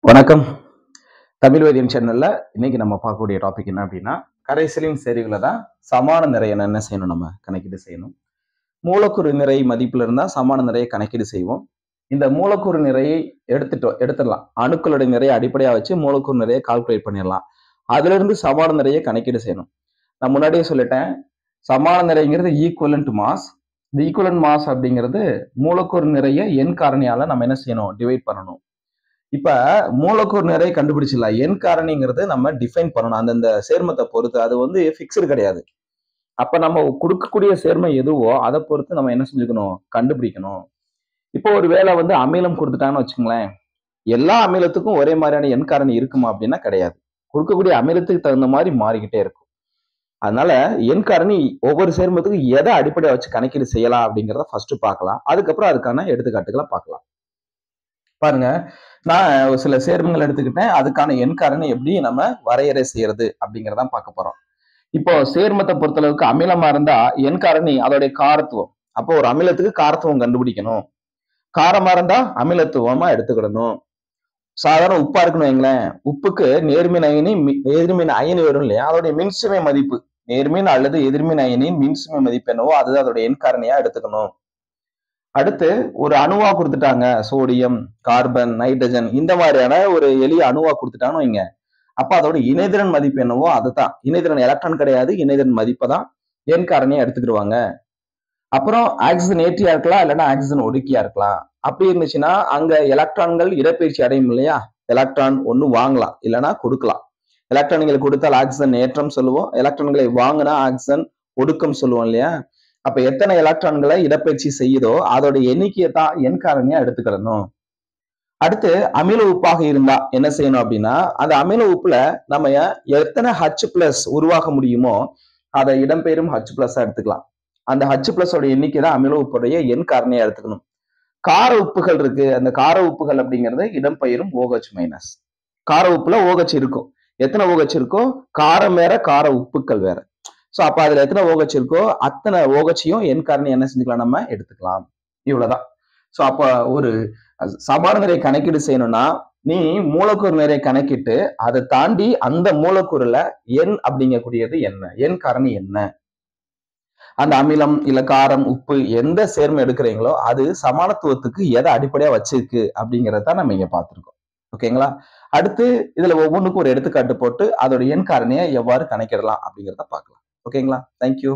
வணக்கம். தமிழ் வேதியியல் சேனல்ல இன்னைக்கு நம்ம பார்க்கக்கூடிய டாபிக் என்ன அப்படின்னா, கரைசலின் செறிவுல தான் சமான நிறைய என்ன செய்யணும், நம்ம கணக்கீடு செய்யணும். மூலக்கூறு நிறை மதிப்புல இருந்தா சமான நிறைய கணக்கீடு செய்வோம். இந்த மூலக்கூறு நிறையை எடுத்துடலாம். அணுக்களுடைய நிறைய அடிப்படையா வச்சு மூலக்கூறு நிறைய கால்குலேட் பண்ணிடலாம். அதுல இருந்து சமான நிறைய கணக்கீடு செய்யணும். நான் முன்னாடியே சொல்லிட்டேன், சமான நிறைங்கிறது ஈக்குவலன்ட் மாஸ். இந்த ஈக்குவலன்ட் மாஸ் அப்படிங்கிறது மூலக்கூறு நிறைய எண் காரணியால நம்ம என்ன செய்யணும், டிவைட் பண்ணணும். இப்ப மூலக்கூறு நிறை கண்டுபிடிச்சிடலாம். எண் காரணிங்கிறது நம்ம டிஃபைன் பண்ணணும். அந்தந்த சேர்மத்தை பொறுத்து. அது பிக்ஸ்டு கிடையாது. அப்ப நம்ம கொடுக்கக்கூடிய சேர்மம் எதுவோ அதை பொறுத்து நம்ம என்ன செஞ்சுக்கணும், கண்டுபிடிக்கணும். இப்போ ஒரு வேளை அமிலம் கொடுத்துட்டாங்கன்னு வச்சுங்களேன், எல்லா அமிலத்துக்கும் ஒரே மாதிரியான எண் காரணி இருக்குமா அப்படின்னா கிடையாது. கொடுக்கக்கூடிய அமிலத்துக்கு தகுந்த மாதிரி மாறிக்கிட்டே இருக்கும். அதனால எண் காரணி ஒவ்வொரு சேர்மத்துக்கும் எதை அடிப்படையா வச்சு கணக்கீடு செய்யலாம் அப்படிங்கிறத ஃபர்ஸ்ட் பார்க்கலாம். அதுக்கப்புறம் அதுக்கான எடுத்துக்காட்டுகளை பார்க்கலாம். பாருங்க, நான் சில சேர்மங்கள் எடுத்துக்கிட்டேன். அதுக்கான எண் காரணி எப்படி நம்ம வரையறை செய்யறது அப்படிங்கிறத பார்க்க போறோம். இப்போ சேர்மத்தை பொறுத்தளவுக்கு அமிலமா இருந்தா எண் காரணி அதோடைய காரத்துவம். அப்போ ஒரு அமிலத்துக்கு காரத்துவம் கண்டுபிடிக்கணும். காரமா இருந்தா அமிலத்துவமா எடுத்துக்கிடணும். சாதாரண உப்பா இருக்குன்னு வைங்களேன், உப்புக்கு நேர்மின் அயனி எதிர்மின் அயனி வரும் இல்லையா, அதோடைய மின்சுமை மதிப்பு, நேர்மின் அல்லது எதிர்மின் அயனின் மின்சுமை மதிப்பு என்னவோ அது அதோட எண் காரணியா எடுத்துக்கணும். அடுத்து ஒரு அணுவா கொடுத்துட்டாங்க, சோடியம், கார்பன், நைட்ரஜன், இந்த மாதிரியான ஒரு எளிய அணுவா கொடுத்துட்டாங்கன்னு வைங்க. அப்ப அதோட இணைதிறன் மதிப்பு என்னவோ அதுதான். இணைதிறன் எலக்ட்ரான் கிடையாது, இணைதிறன் மதிப்பை தான் எண் காரணியா எடுத்துக்கிடுவாங்க. அப்புறம் ஆக்சிஜன் ஏற்றியா இருக்கலாம், இல்லைன்னா ஆக்சிஜன் ஒடுக்கியா இருக்கலாம். அப்படி இருந்துச்சுன்னா அங்க எலக்ட்ரான்கள் இடப்பெயர்ச்சி அடையும் இல்லையா, எலக்ட்ரான் ஒண்ணு வாங்கலாம் இல்லைன்னா கொடுக்கலாம். எலக்ட்ரான்களை கொடுத்தால் ஆக்சிஜன் ஏற்றம் சொல்லுவோம், எலக்ட்ரான்களை வாங்கினா ஆக்சிஜன் ஒடுக்கம் சொல்லுவோம் இல்லையா. அப்ப எத்தனை எலக்ட்ரான்களை இடப்பெயர்ச்சி செய்யுதோ அதோட எண்ணிக்கையை தான் எண் காரணியா எடுத்துக்கிடணும். அடுத்து அமில உப்பாக இருந்தா என்ன செய்யணும் அப்படின்னா, அந்த அமில உப்புல நம்ம எத்தனை H+ உருவாக முடியுமோ அதை இடம்பெயரும் H+ எடுத்துக்கலாம். அந்த H+ எண்ணிக்கை தான் அமில உப்புடைய எண் காரணியா எடுத்துக்கணும். கார உப்புகள் இருக்கு, அந்த கார உப்புகள் அப்படிங்கிறது இடம்பெயரும் OH-. கார உப்புல OH இருக்கும். எத்தனை OH இருக்கோ, காரம் வேற கார உப்புக்கள் வேற. சோ அப்ப அதுல எத்தனை OH இருக்கோ அத்தனை OH-யும் எண் காரணி என்ன செஞ்சுக்கலாம், நம்ம எடுத்துக்கலாம். இவ்வளவுதான். சோ அப்ப ஒரு சமான நிறை கணக்கீடு செய்யணும்னா நீ மூலக்கூறு நிறை கணக்கிட்டு அதை தாண்டி அந்த மூலக்கூறுல எண் அப்படிங்கக்கூடியது என்ன, எண் காரணி என்ன, அந்த அமிலம் இல்ல காரம் உப்பு எந்த சேர்மம் எடுக்கிறீங்களோ அது சமானத்துவத்துக்கு எதை அடிப்படையா வச்சிருக்கு அப்படிங்கறத நம்ம இங்க பார்த்திருக்கோம். ஓகேங்களா. அடுத்து இதுல ஒவ்வொன்றுக்கும் ஒரு எடுத்துக்காட்டு போட்டு அதோட எண் காரணியை எவ்வாறு கணக்கிடலாம் அப்படிங்கிறத பார்க்கலாம். ஓகேங்களா. தேங்க்யூ.